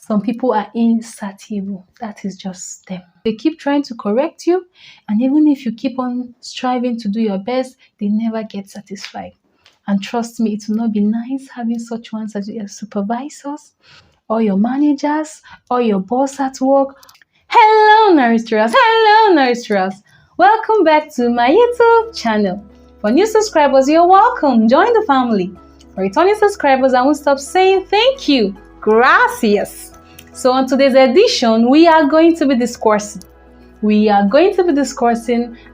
Some people are insatiable. That is just them. They keep trying to correct you, and even if you keep on striving to do your best, they never get satisfied. And trust me, it will not be nice having such ones as your supervisors, or your managers, or your boss at work. Hello, Nurturers! Hello, Nurturers! Welcome back to my YouTube channel. For new subscribers, you're welcome. Join the family. For returning subscribers, I won't stop saying thank you. Gracias. So on today's edition, we are going to be discussing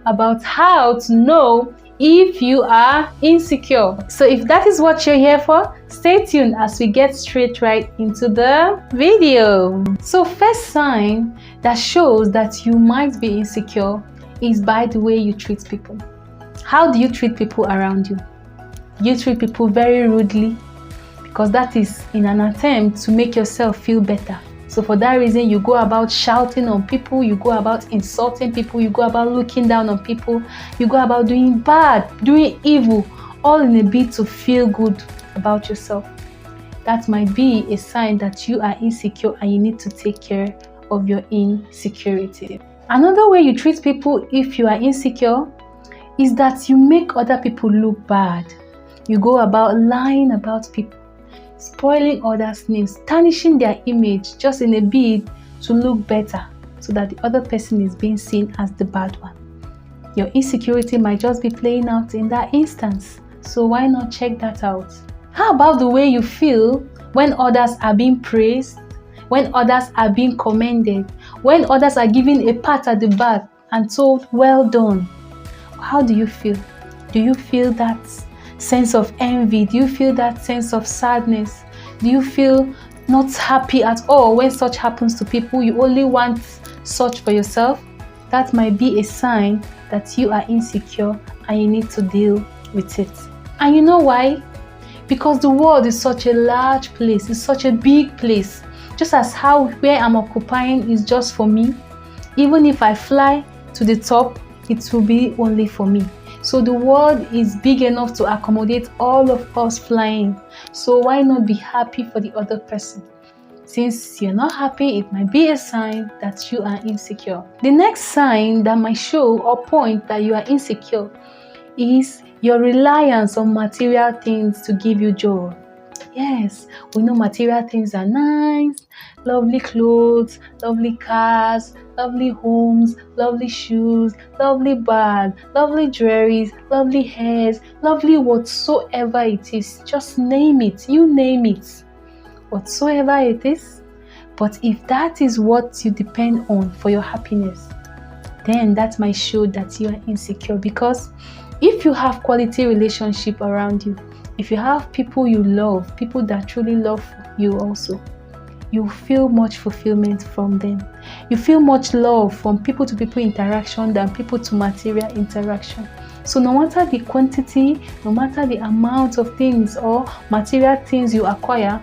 about how to know if you are insecure. So if that is what you're here for, stay tuned as we get straight right into the video. So first sign that shows that you might be insecure is by the way you treat people. How do you treat people around you? You treat people very rudely, because that is in an attempt to make yourself feel better. So for that reason, you go about shouting on people, you go about insulting people, you go about looking down on people, you go about doing bad, doing evil, all in a bid to feel good about yourself. That might be a sign that you are insecure and you need to take care of your insecurity. Another way you treat people if you are insecure is that you make other people look bad. You go about lying about people, spoiling others' names, tarnishing their image just in a bid to look better so that the other person is being seen as the bad one. Your insecurity might just be playing out in that instance, so why not check that out? How about the way you feel when others are being praised, when others are being commended, when others are given a pat at the back and told, well done? How do you feel? Do you feel that sense of envy? Do you feel that sense of sadness? Do you feel not happy at all when such happens to people? You only want such for yourself? That might be a sign that you are insecure and you need to deal with it. And you know why? Because the world is such a large place, it's such a big place. Just as how where I'm occupying is just for me, even if I fly to the top, it will be only for me. So the world is big enough to accommodate all of us flying. So why not be happy for the other person? Since you're not happy, it might be a sign that you are insecure. The next sign that might show or point that you are insecure is your reliance on material things to give you joy. Yes, we know material things are nice, lovely clothes, lovely cars, lovely homes, lovely shoes, lovely bags, lovely jewelries, lovely hairs, lovely whatsoever it is. Just name it, you name it, whatsoever it is. But if that is what you depend on for your happiness, then that might show that you are insecure. Because if you have quality relationship around you, if you have people you love, people that truly love you also, you feel much fulfillment from them. You feel much love from people to people interaction than people to material interaction. So no matter the quantity, no matter the amount of things or material things you acquire,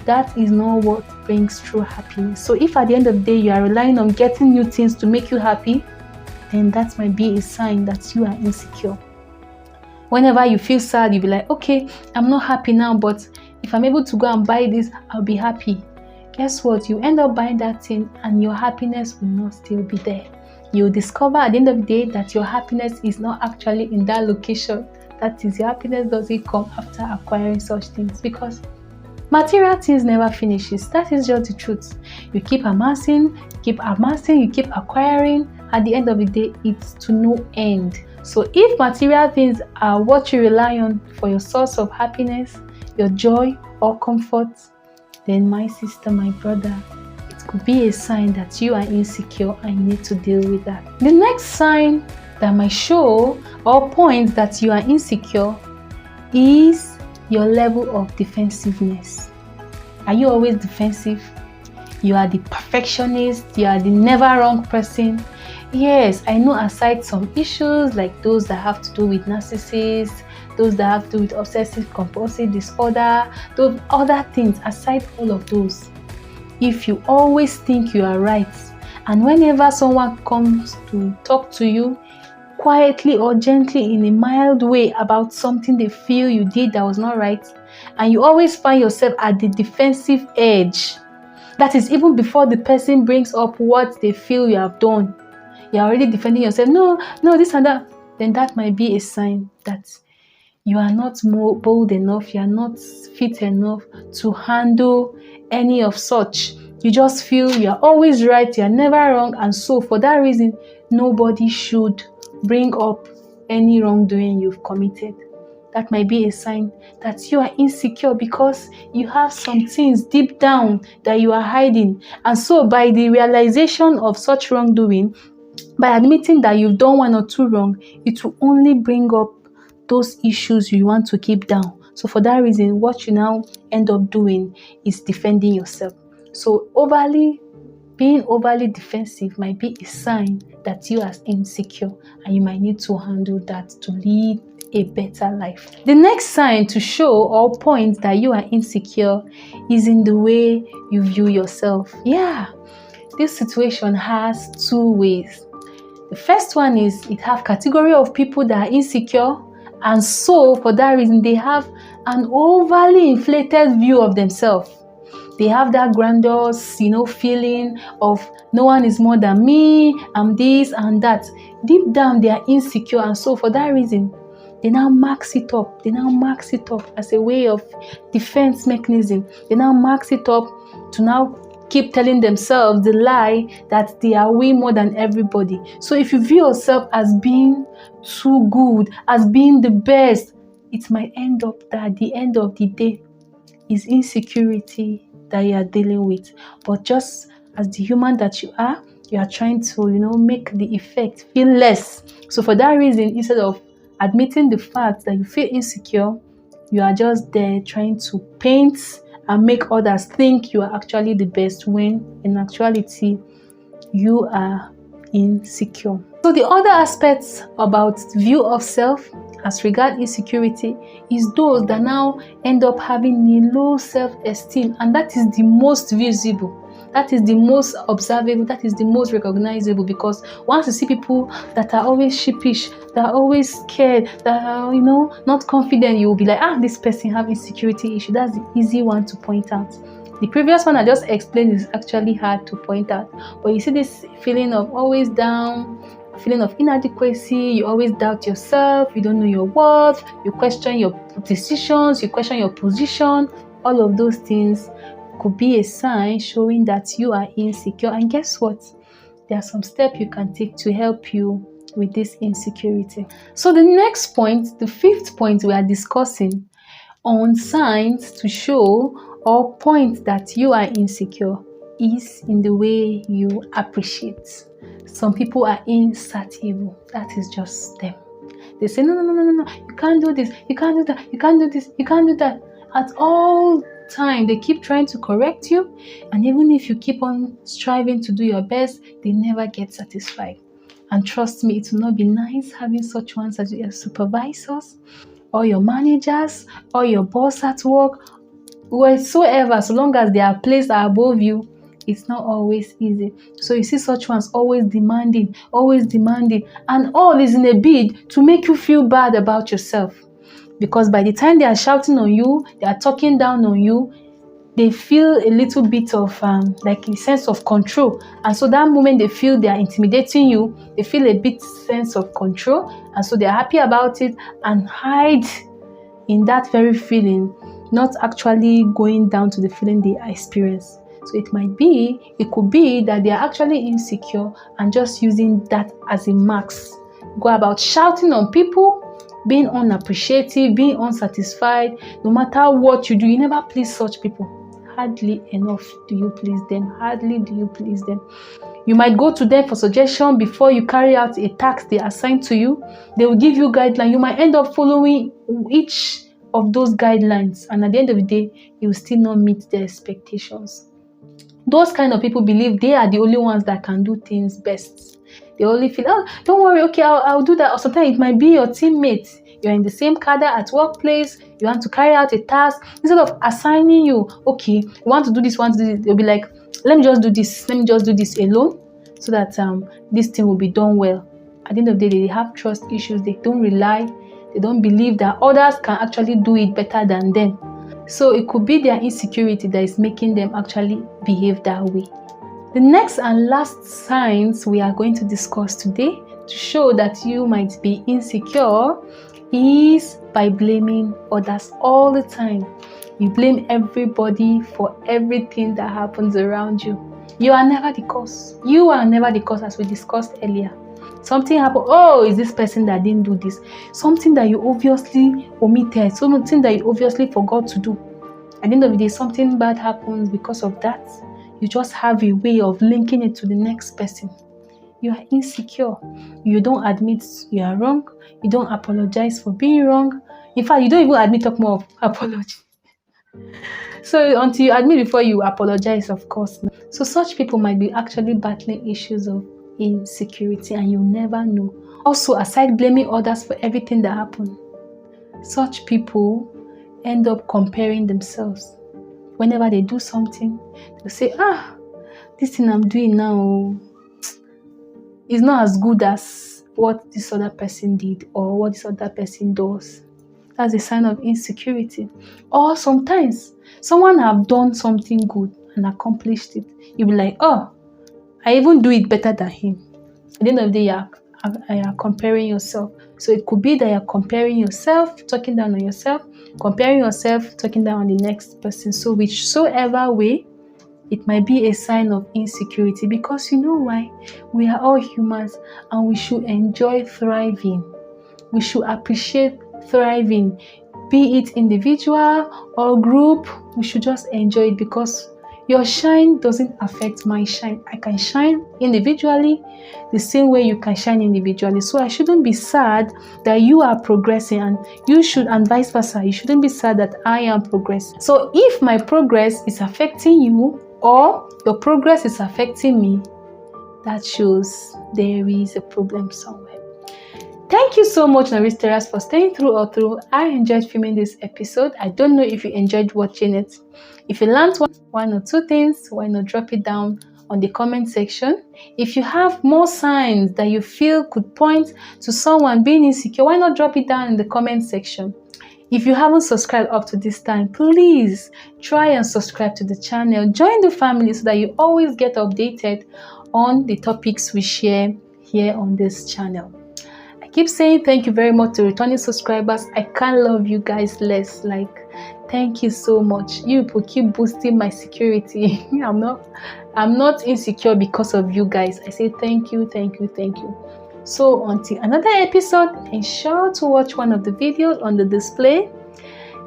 that is not what brings true happiness. So if at the end of the day you are relying on getting new things to make you happy, then that might be a sign that you are insecure. Whenever you feel sad, you'll be like, okay, I'm not happy now, but if I'm able to go and buy this, I'll be happy. Guess what? You end up buying that thing and your happiness will not still be there. You'll discover at the end of the day that your happiness is not actually in that location. That is, your happiness doesn't come after acquiring such things, because material things never finishes. That is just the truth. You keep amassing, you keep acquiring. At the end of the day, it's to no end. So if material things are what you rely on for your source of happiness, your joy or comfort, then my sister, my brother, it could be a sign that you are insecure and you need to deal with that. The next sign that might show or point that you are insecure is your level of defensiveness. Are you always defensive? You are the perfectionist, you are the never wrong person. Yes, I know, aside some issues like those that have to do with narcissists, those that have to do with obsessive compulsive disorder, those other things, aside all of those, if you always think you are right, and whenever someone comes to talk to you quietly or gently in a mild way about something they feel you did that was not right, and you always find yourself at the defensive edge, That is even before the person brings up what they feel you have done. You're already defending yourself. No, this and that. Then that might be a sign that you are not more bold enough, you are not fit enough to handle any of such. You just feel you are always right, you are never wrong, and so for that reason, nobody should bring up any wrongdoing you've committed. That might be a sign that you are insecure because you have some things deep down that you are hiding. And so by the realization of such wrongdoing, by admitting that you've done one or two wrong, it will only bring up those issues you want to keep down. So for that reason, what you now end up doing is defending yourself. So being overly defensive might be a sign that you are insecure, and you might need to handle that to lead a better life. The next sign to show or point that you are insecure is in the way you view yourself. Yeah, this situation has two ways. The first one is it have category of people that are insecure, and so for that reason they have an overly inflated view of themselves. They have that grandiose, feeling of no one is more than me, I'm this and that. Deep down they are insecure, and so for that reason they now max it up. They now max it up as a way of defense mechanism. They now max it up to now keep telling themselves the lie that they are way more than everybody. So if you view yourself as being too good, as being the best, it might end up that at the end of the day is insecurity that you are dealing with. But just as the human that you are trying to, make the effect feel less. So for that reason, instead of admitting the fact that you feel insecure, you are just there trying to paint and make others think you are actually the best, when in actuality you are insecure. So the other aspects about view of self as regard insecurity is those that now end up having a low self-esteem, and that is the most visible. That is the most observable, that is the most recognizable, because once you see people that are always sheepish, that are always scared, that are, not confident, you will be like, this person have insecurity issue. That's the easy one to point out. The previous one I just explained is actually hard to point out. But you see this feeling of always down, feeling of inadequacy, you always doubt yourself, you don't know your worth, you question your decisions, you question your position. All of those things could be a sign showing that you are insecure. And guess what? There are some steps you can take to help you with this insecurity. So the next point, the fifth point we are discussing on signs to show or point that you are insecure is in the way you appreciate. Some people are insatiable. That is just them. They say, no, you can't do this, you can't do that, you can't do this, you can't do that. At all time, they keep trying to correct you, and even if you keep on striving to do your best, they never get satisfied. And trust me, it will not be nice having such ones as your supervisors or your managers or your boss at work, whatsoever. So long as they are placed above you, it's not always easy. So you see such ones always demanding, and all is in a bid to make you feel bad about yourself. Because by the time they are shouting on you, they are talking down on you, they feel a little bit of like a sense of control. And so that moment they feel they are intimidating you, they feel a bit sense of control. And so they are happy about it and hide in that very feeling, not actually going down to the feeling they experience. So it could be that they are actually insecure and just using that as a max. Go about shouting on people, being unappreciative, being unsatisfied. No matter what you do, you never please such people. Hardly enough do you please them. Hardly do you please them. You might go to them for suggestion before you carry out a task they assign to you. They will give you guidelines. You might end up following each of those guidelines, and at the end of the day, you will still not meet their expectations. Those kind of people believe they are the only ones that can do things best. They only feel, don't worry, okay, I'll do that. Or sometimes it might be your teammate. You're in the same cadre at workplace. You want to carry out a task. Instead of assigning you, okay, you want to do this, they'll be like, let me just do this alone, so that this thing will be done well. At the end of the day, they have trust issues. They don't believe that others can actually do it better than them. So it could be their insecurity that is making them actually behave that way. The next and last signs we are going to discuss today to show that you might be insecure is by blaming others all the time. You blame everybody for everything that happens around you. You are never the cause. You are never the cause, as we discussed earlier. Something happened. Oh, is this person that didn't do this? Something that you obviously omitted. Something that you obviously forgot to do. At the end of the day, something bad happens because of that. You just have a way of linking it to the next person. You are insecure. You don't admit you are wrong. You don't apologize for being wrong. In fact, you don't even admit talk more of apology. So until you admit before you apologize, of course. So such people might be actually battling issues of insecurity and you never know. Also, aside blaming others for everything that happened, such people end up comparing themselves. Whenever they do something, they'll say, this thing I'm doing now is not as good as what this other person did or what this other person does. That's a sign of insecurity. Or sometimes someone have done something good and accomplished it. You'll be like, I even do it better than him. At the end of the day, you are comparing yourself. So it could be that you're comparing yourself, talking down on yourself, comparing yourself, talking down on the next person. So whichsoever way, it might be a sign of insecurity, because you know why? We are all humans and we should enjoy thriving. We should appreciate thriving, be it individual or group. We should just enjoy it, because your shine doesn't affect my shine. I can shine individually the same way you can shine individually. So I shouldn't be sad that you are progressing, and you should, and vice versa. You shouldn't be sad that I am progressing. So if my progress is affecting you or your progress is affecting me, that shows there is a problem somewhere. Thank you so much, Naristeras, for staying through all through. I enjoyed filming this episode. I don't know if you enjoyed watching it. If you learned one or two things, why not drop it down on the comment section? If you have more signs that you feel could point to someone being insecure, why not drop it down in the comment section? If you haven't subscribed up to this time, please try and subscribe to the channel. Join the family so that you always get updated on the topics we share here on this channel. I keep saying thank you very much to returning subscribers. I can't love you guys less. Thank you so much. You people keep boosting my security. I'm not insecure because of you guys. I say thank you, thank you, thank you. So until another episode, ensure to watch one of the videos on the display.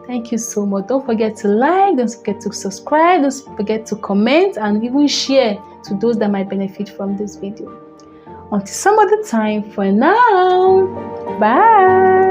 Thank you so much. Don't forget to like, don't forget to subscribe, don't forget to comment and even share to those that might benefit from this video. Until some other time, for now, bye.